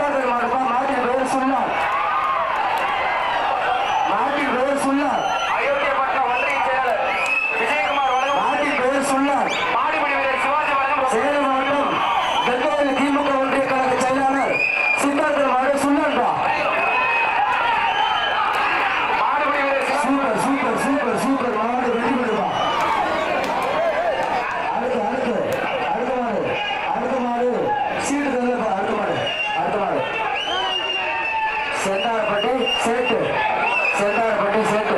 சித்தார்த்தன் மாடுப்பா. மாட்டின் பெயர் சொன்னார். மாட்டின் பெயர் சொன்னார். அயோத்தியப்பட்டினம் ஒன்றிய செயலர் விஜயகுமார் வழங்கும் மாட்டின் பெயர் சொன்னார். மாடுபிடி வீரர் சிவாஜி வழங்கும் சேலம் மாவட்டம் கங்கவேலி திமுக ஒன்றிய கழக செயலாளர் சித்தார்த்தன் மாடு சொன்னார்ப்பா. மாடுபிடி வீரர் சூப்பர் சூப்பர் சூப்பர் சூப்பர் மாடு வெற்றி பெறுவா. அடுத்து அடுத்து அடுத்த மாடு அடுத்த மாடு சீட்டு தரப்பா. அடுத்த மாடு செந்தாரப்பட்டி சேட்டு செந்தாரப்பட்டி சேட்டு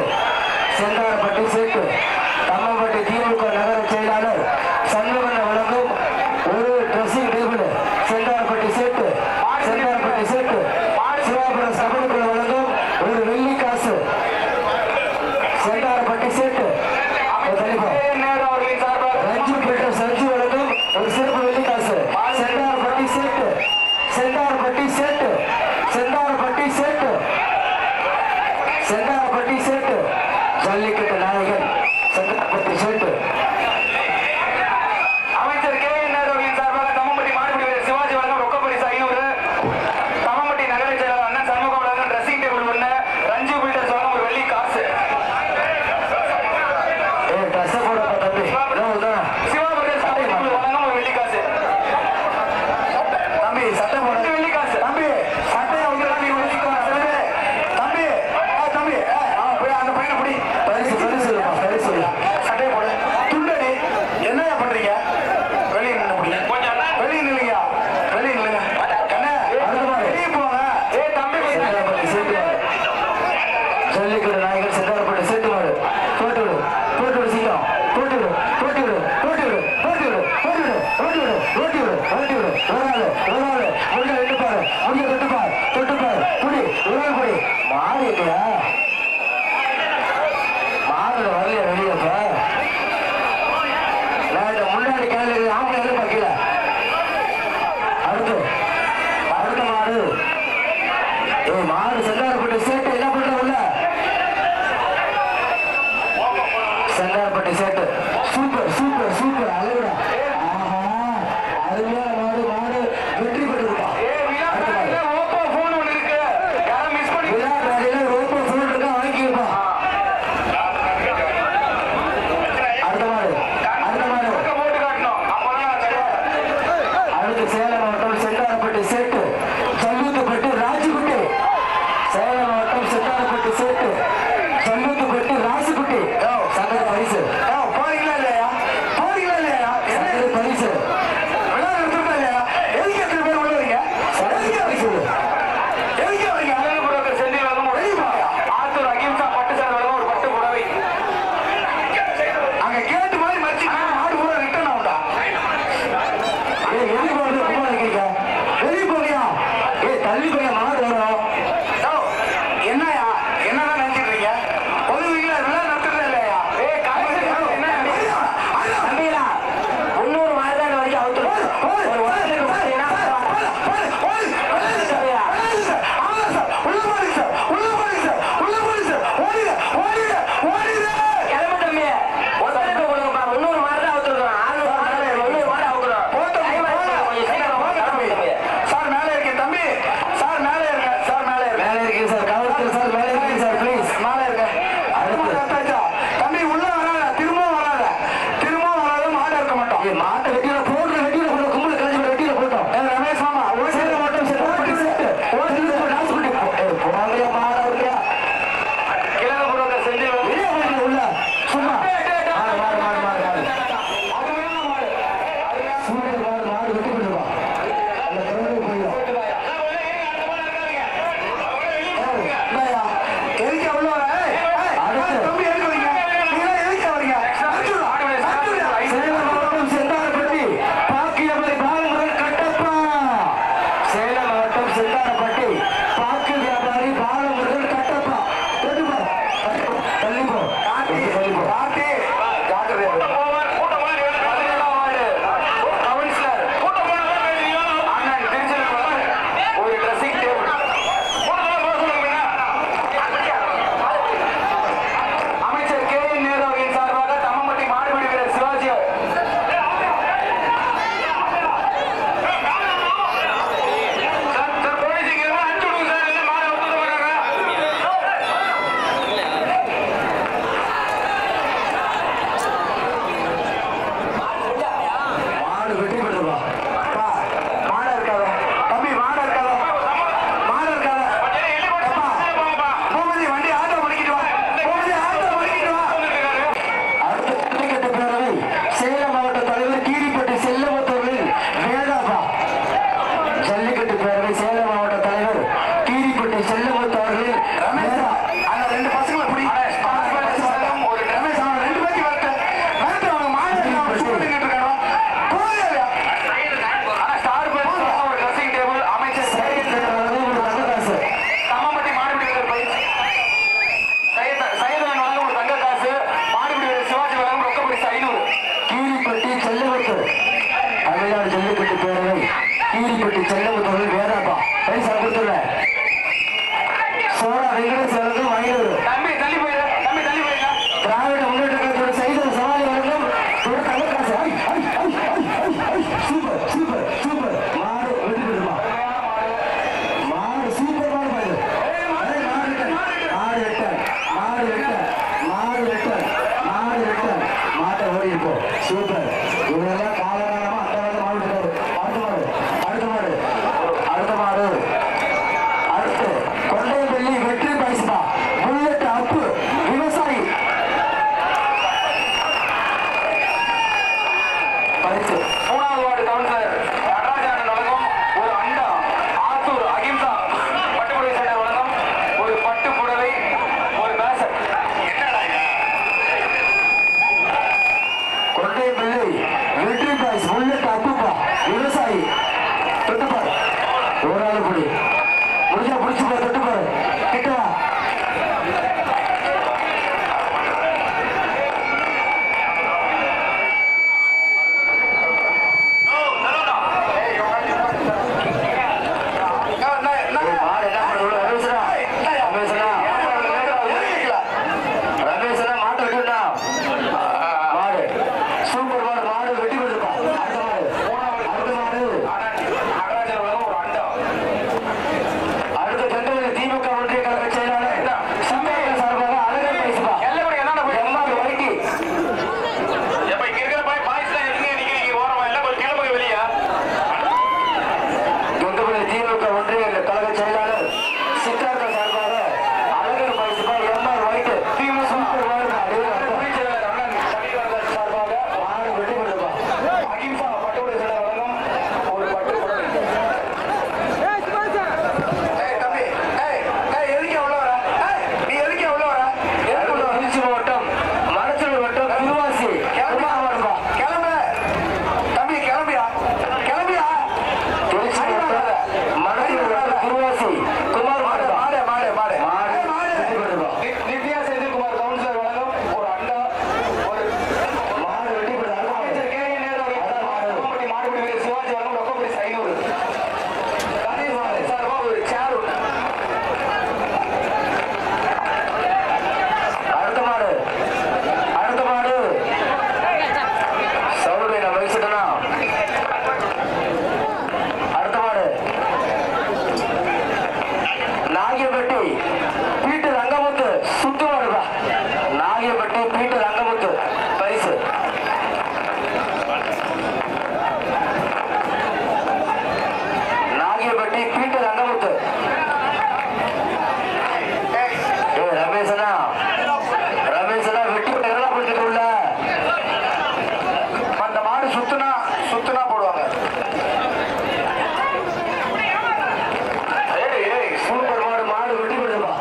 செந்தாரப்பட்டி சேட்டு தம்மம்பட்டி திமுக நகர செயலாளர் சண்முகன் வழங்கும் ஒரு ட்ரெஸ்ஸிங் டேபிள். செந்தாரப்பட்டி சேட்டு செந்தாரப்பட்டி சேட்டு சிவாபுரம் சபைக்குள்ள வழங்கும் ஒரு வெள்ளி காசு. செந்தாரப்பட்டி சேட்டு நேரு அவர்களின் சார்பாக ரஞ்சு பெற்ற சஞ்சு வழங்கும் ஒரு சிறப்பு வெள்ளி காசு. செந்தாரப்பட்டி சேட்டு செந்தாரப்பட்டி சேட்டு செந்தாரப்பட்டி சேட்டு செந்தாரப்பட்டி சேட்டு ஜல்லிக்கட்டு நாயகன் செந்தாரப்பட்டி சேட்டு. அமைச்சர் கே நேரு அவர்களின் சார்பாக தம்மம்பட்டி மாடுபிடி வீரர் சிவாஜி வழங்கும் ரொக்க பரிசு 500. தம்மம்பட்டி நகர செயலர் அண்ணன் சண்முகம் வழங்கும் ட்ரெஸ்ஸிங் டேபிள் ஒன்று. ரஞ்சு பில்டர்ஸ் வழங்கும் ஒரு வெள்ளி காசு. ட்ரெஸ் போட தம்பி சிவாபுரம் சபைக்குழு வழங்கும் ஒரு வெள்ளி காசு. தம்பி சட்டை போட வெள்ளி காசு. தம்பி சட்டையை வந்து தம்பி தம்பி போய் அந்த பையனை பிடி. பரிசு பரிசு பரிசு சட்டையை போடு. துண்டடி என்னையா பண்றீங்க? வெளியே நின்று முடியும். கொஞ்சம் வெளியே நில்லுங்க. வெளியே நில்லுங்க. கண்ணே வெளியே போங்க. தம்பி ஜல்லிக்கட்டு நாயகர் செந்தாரப்பட்டி சேட்டு மாடு. போட்டு விடு போட்டு விடு சீக்கிரம் போட்டு விடு போட்டு விடு போட்டு விடு போட்டு விடு போட்டு விடு போட்டு விடு ஓட்டி விடு ஓட்டி விடு. ஒரு நாள் முடிஞ்ச வெட்டுப்பாரு முடிஞ்ச தொட்டுப்பாரு புடி ஒரு நாள் புடி. மாடு இல்லையா? மாடுல வரலையா வெளியப்ப? நான் இந்த முன்னாடி கேள்வி ஆம்பளை எதிர்பார்க்கல. அடுத்து அடுத்த மாடு மாடு செந்தாரப்பட்டி சேட்டு என்ன பண்றதில்ல? செந்தாரப்பட்டி சேட்டு சூப்பர் சூப்பர் சூப்பர் அழகுடா. அருமையான மாடு. மாடு வெற்றி பெற்றிருக்கா. ஓப்போ போன் ஒன்று இருக்கு. யாரும் மிஸ் பண்ணி விராட் ராஜில ரோப்போ போன் இருக்கா வாங்கியிருப்பா. அடுத்த மாடு போட்டு காட்டணும். அப்பதான் அடுத்து சேலம் மாவட்டம் செந்தாரப்பட்டி சேட்டு ஜல்லுத்துப்பட்டி ராஜுகுட்டி. சேலம் மாவட்டம் செந்தாரப்பட்டி சேட்டு ஜல்லுத்துப்பட்டி ராசுகுட்டி. சங்கர பரிசு போறீங்களா இல்லையா? போறீங்களா இல்லையா? என்ன பரிசு விழா எடுத்துருக்கா இல்லையா? எதுக்கு எத்தனை பேர் உள்ள வரீங்க? எதுக்கு வரீங்க? அழகுபுரத்தில் செந்தில் வழங்கும் ஒரு ஆத்தூர் அகிம்சா பட்டு சேலை வழங்கும் ஒரு பட்டு புடவை. அங்க கேட்டு மாதிரி மச்சி மாடு பூரா ரிட்டர்ன் ஆகும்டா. வெளியே போறது ரொம்ப நினைக்கிறீங்க. வெளியே போறியா? தள்ளி போய் மாடு வரும். என்னையா என்னதான் நினைச்சிருக்கீங்க? பொதுவீங்களா விழா நடத்துறது இல்லையா? தம்பிங்களா 300 மாடுதான் வரைக்கும் அவுத்துரும். ஒரு வருஷத்துக்கு பார்த்தீங்கன்னா கிளம்பு தம்பி. ஒருத்தருக்கு கொடுங்கப்பா. 300 மாடு தான் அவுத்துருக்கோம். 600 மாடு அவுக்குறோம். சார் மேலே இருக்கேன் தம்பி. சார் மேலே இருக்கேன். சார் நாகியப்பட்டி பீட்டர் ரங்கமுத்து சுத்துவாருப்பா. நாகியப்பட்டி பீட்டர் ரங்கமுத்து பரிசு. நாகியப்பட்டி பீட்டர் ரங்கமுத்து. ரமேஷனா வெட்டி பிடிச்சிட்டு உள்ள அந்த மாடு சுத்துனா போடுவாங்க. சூப்பர் மாடு வெட்டி போடுவா.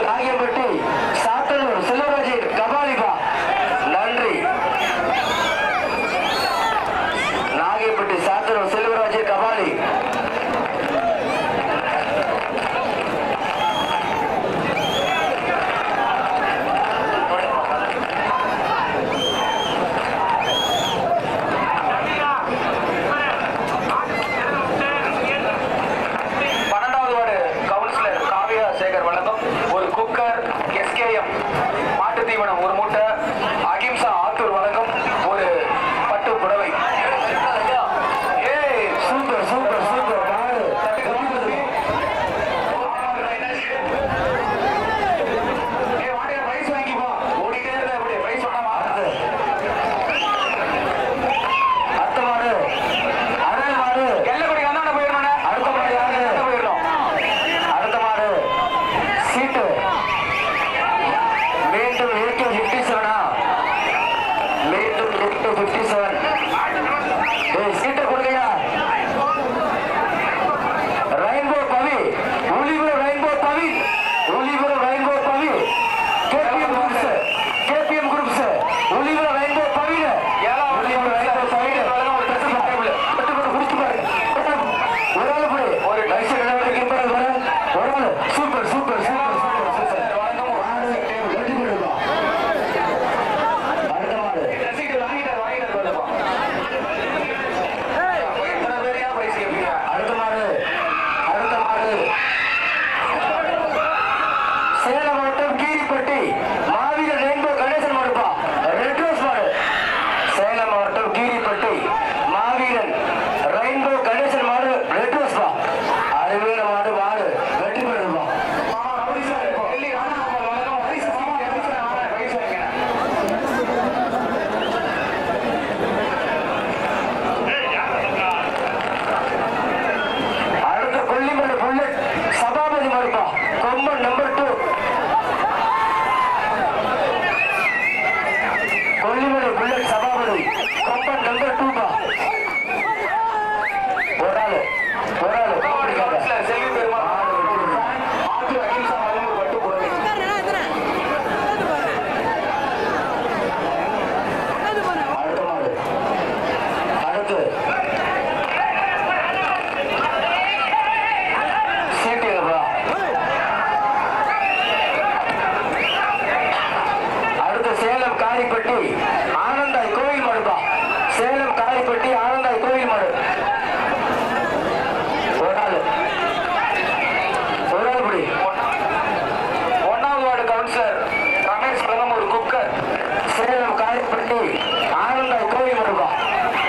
நாகியப்பட்டி சாத்தனூர் செல்வராஜ் கபாலிபா. நன்றி. நாகியப்பட்டி சாத்தனூர் செல்வராஜ் கபாலி. ஒரு மூட்டை அகிம்சா ஆத்தூர் வழங்கும் ஒரு பட்டு புடவை. சூப்பர் சூப்பர் சூப்பர் பிரைஸ் வாங்கிப்பா. ஓடிட்டே இருந்த எப்படி பிரைஸ் சொன்னா அடுத்த மாடு அடல் மாடு எல்லக்குடி வந்தாண்ட போயிடணும். அடுத்த மாடு யாரு போயிடணும். அடுத்த மாடு சீட்டு மீண்டும் 57 மீண்டும் 57. சீட்டை கொடுக்கையா. ரெயின்போ பவி ஒளிபுரம் ரெயின்போ பவி கேபிஎம் குரூப்ஸ் ஒளிபுரம் ரெயின்போ பவி ஒரு ஆள் போய் ஒரு டைஸ் ஒரு ஆள் சூப்பர் சூப்பர் சூப்பர் சேலம் மாவட்டம் கீரிப்பட்டி மாவீரர் ரெயின்போ கணேசன் மாடுப்பா. ரெட் ரோஸ் மாடு. சேலம் மாவட்டம் கீரிப்பட்டி மாவீரன் ரெயின்போ கணேசன் மாடு ரெட் ரோஸ் பா. அறிவியல மாடு வெற்றி பெறுமா. அடுத்த கொல்லிமலை புல்லட் சபாபதி மாடுப்பா. கொம்பன் நம்பர் 2. கொல்லிமலை புல்லட் சபாபதி கொம்பன் நம்பர் 2 பா. ஒரு ஆளு செல்வி பெருமாள் ஆத்து அகிம்சா வழங்கும் பட்டு புடவை. அடுத்த மாடு அடுத்து சீட்டுப்பா. அடுத்து சேலம் காரிப்பட்டி ஆனந்தாய் கோவில் மாடுப்பா. சேலம் காரிப்பட்டி ஆனந்தாய் கோவில் மாடு. ஒரு ஆள் படி. 1வது வார்டு கவுன்சிலர் ரமேஷ் வழங்கும் ஒரு குக்கர். சேலம் காரிப்பட்டி ஆனந்தாய் கோவில் மாடுப்பா.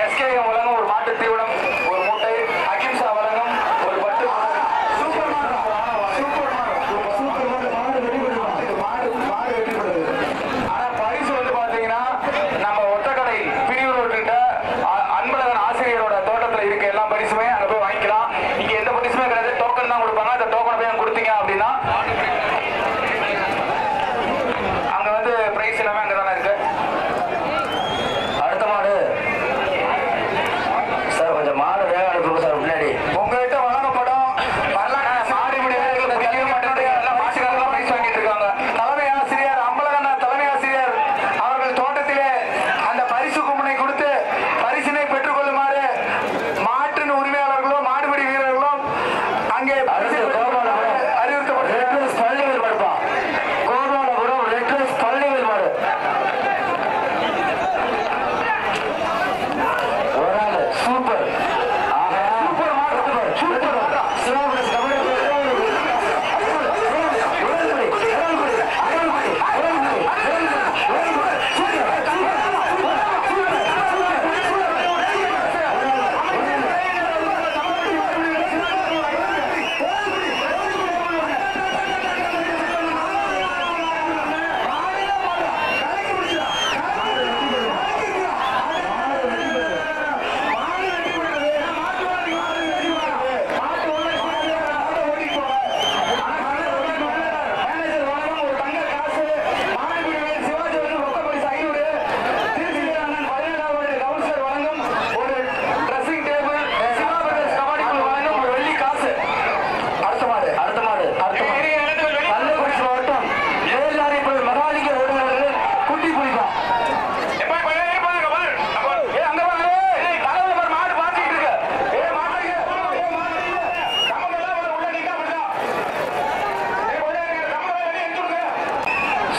எஸ்கேஎம் வழங்கும் ஒரு மாட்டு தீவனம் ஒரு மூட்டை. அகிம்சா வழங்கும் ஒரு பட்டு. சூப்பர் மாடு வெற்றி பெறுது. ஆனா பரிசு வந்து பாத்தீங்கன்னா நம்ம ஒத்தக்கடை பிரிவு ரோட்டுக்கிட்ட அன்பழகன் ஆசிரியரோட தோட்டத்துல இருக்க எல்லா பரிசுமே அங்க போய் வாங்கிக்கலாம். இங்க எந்த பரிசுமே கிடையாது. டோக்கன் தான் கொடுப்பாங்க. அந்த டோக்கனை போய் கொடுத்தீங்க அப்படின்னா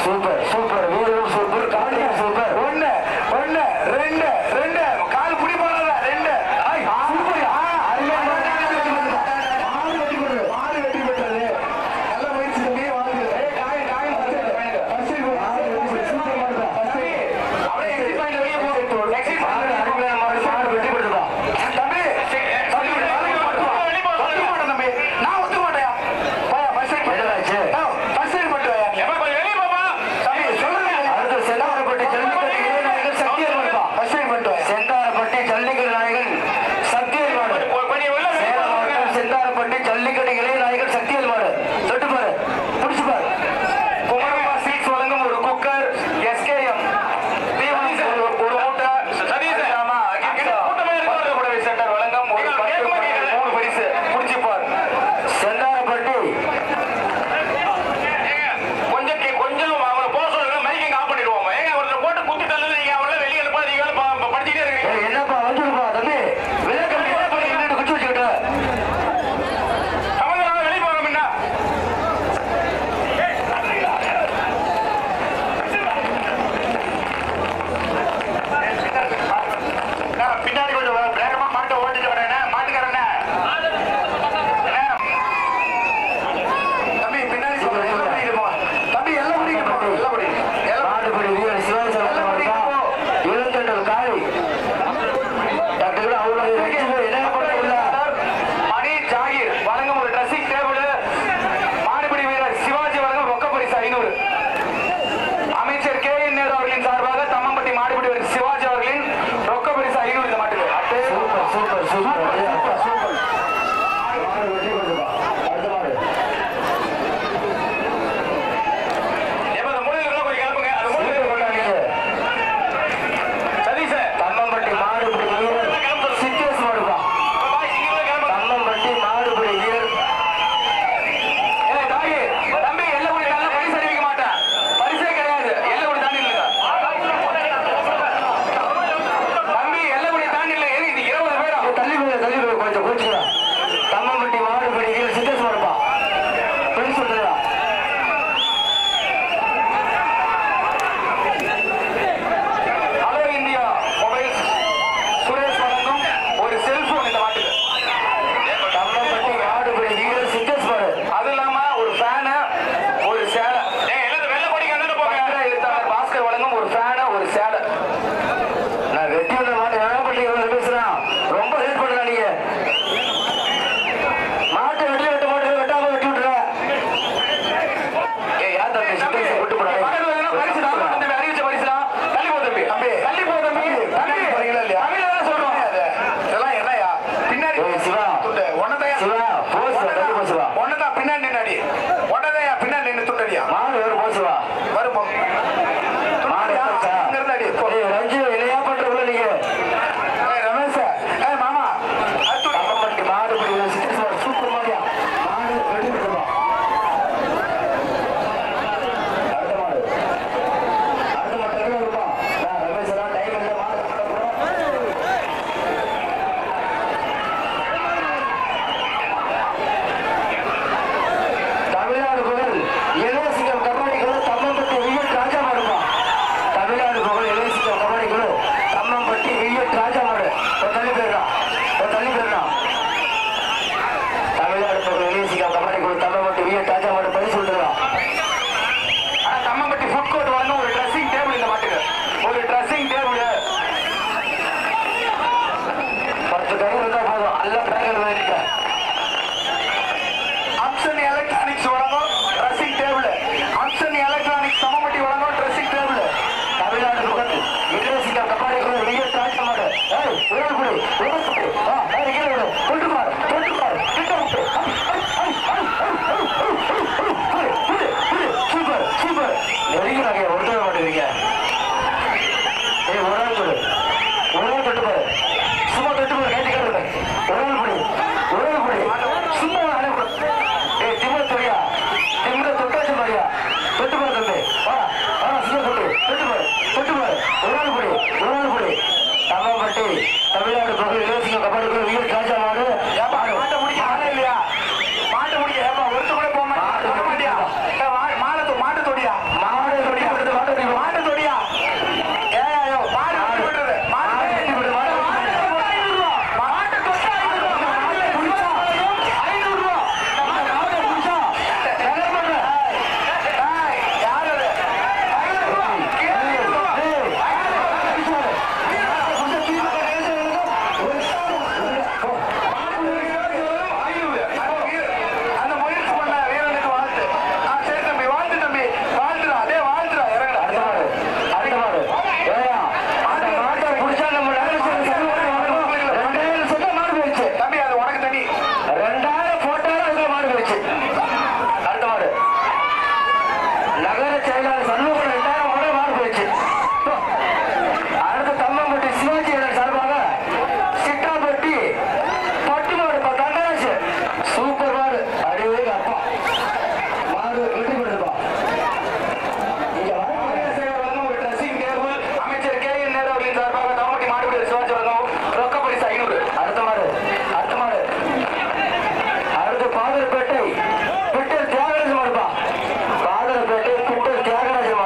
சூப்பர் சூப்பர் வீரரும் சூப்பர் காலையும் சூப்பர் 1 1 2 2 கால் புடி போறத 2 மாறு வெட்டி பெற்றது நல்ல முயற்சி தம்பி வாங்க அப்படியே எக்ஸிட் பாயிண்ட் வெளியே போ எக்ஸிட் பாயிண்ட் மாறு வெட்டி பெற்றதா தம்பி தம்பி நான் ஒத்து மாட்டேன் பா ஃபர்ஸ்ட் ரைட் பண்றாச்சு ஃபர்ஸ்ட் ரைட் பண்றாயா எப்ப வெளிய பாப்பா தொழிலாளர் சண்முகம் 2000 கூட மாறு போயிடுச்சு. அடுத்து தம்மம்பட்டி சிவாஜி சார்பாக சிட்டாம்பட்டி பட்டுமாடு தங்கராஜ் சூப்பர் மாடு அடிவே அப்பா மாடு வெற்றி பெறுதுப்பா. அமைச்சர் கே என் நேரு அவர்களின் சார்பாக தம்மம்பட்டி மாடுபிடி சிவாஜி வழங்கும் ரொக்க பரிசு 500. அடுத்த மாடு அடுத்து பாதரப்பேட்டை பிட்டல் தியாகராஜ மாடுப்பா. பாதரப்பேட்டை பிட்டல் தியாகராஜ மாடு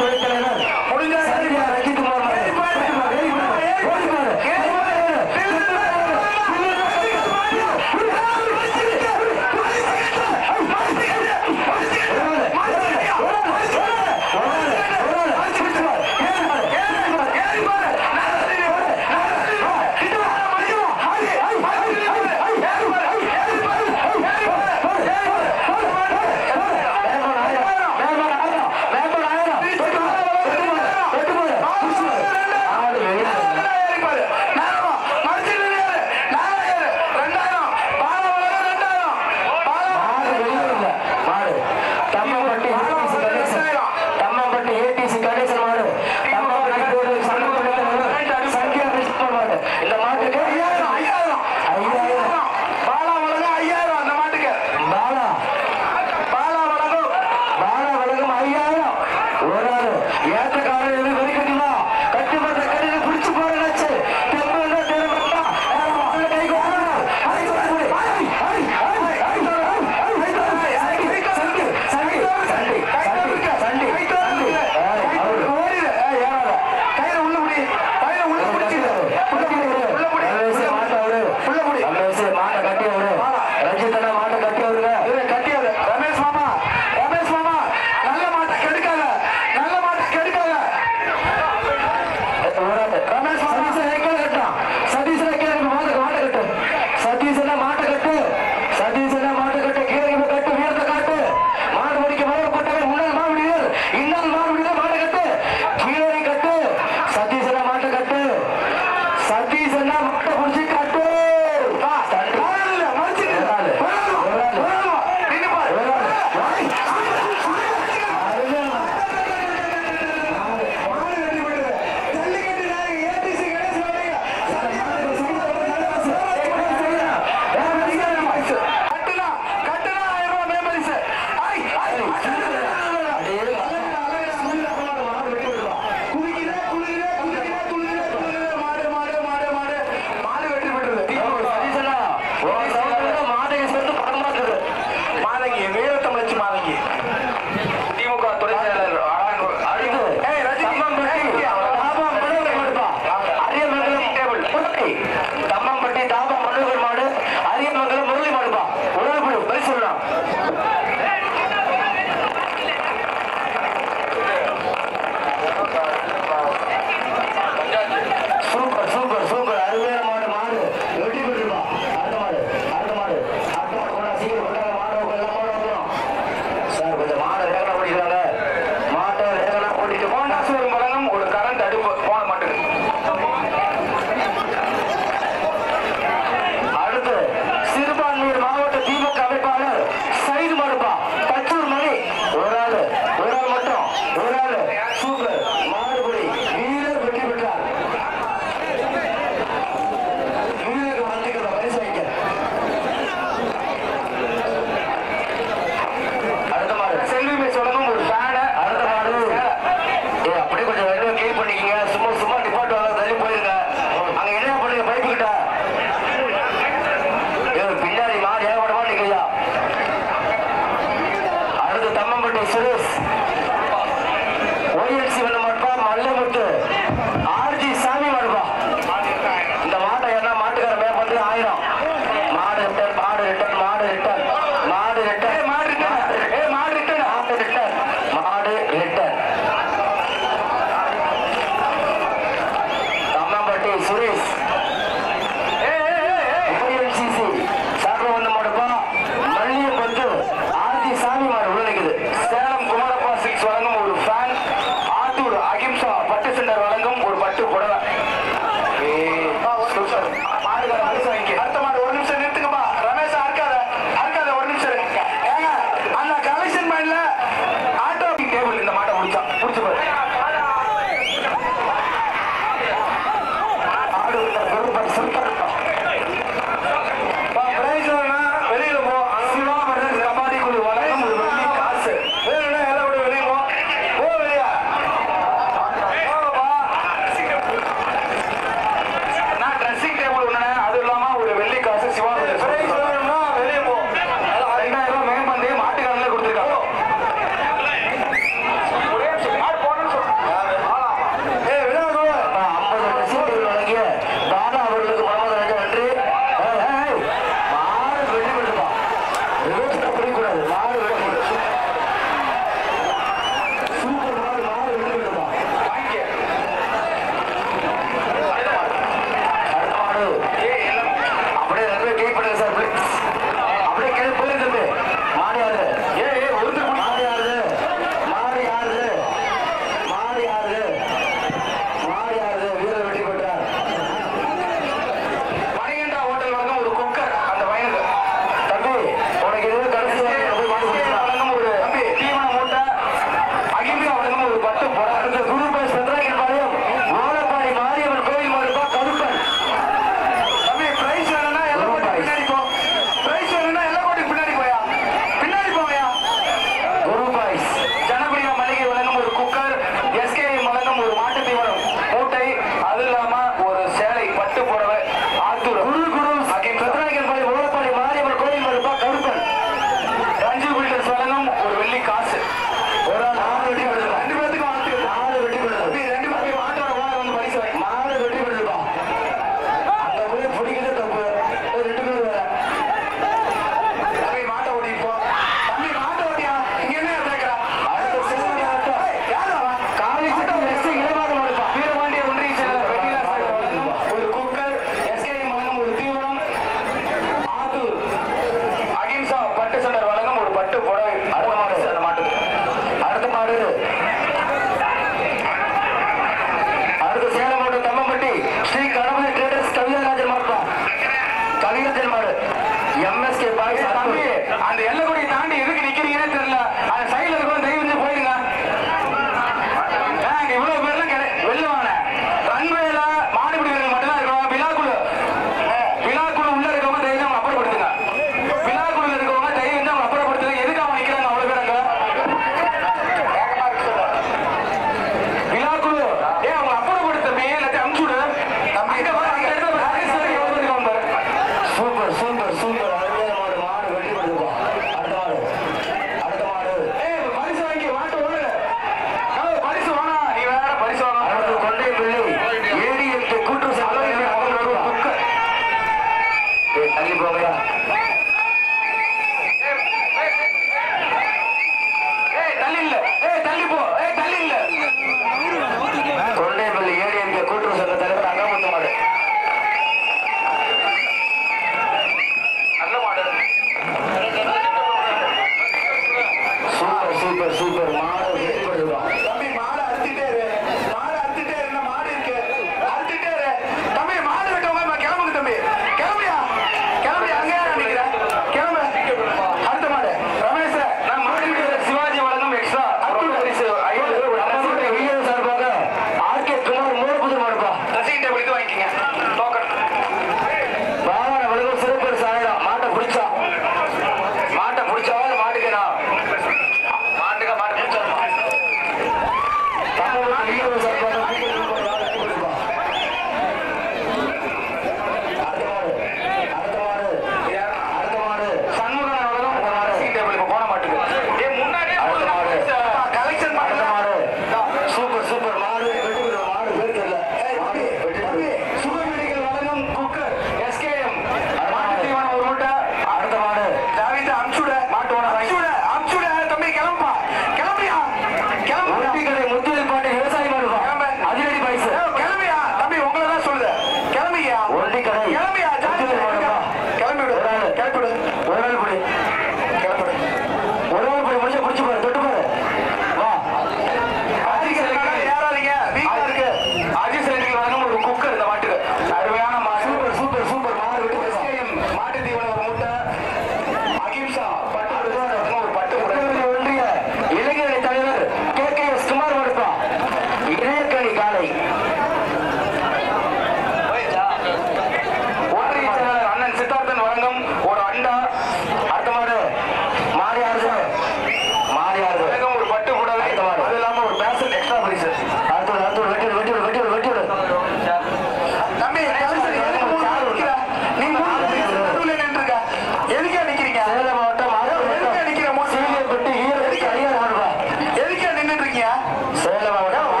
சேலம் மாவட்டம்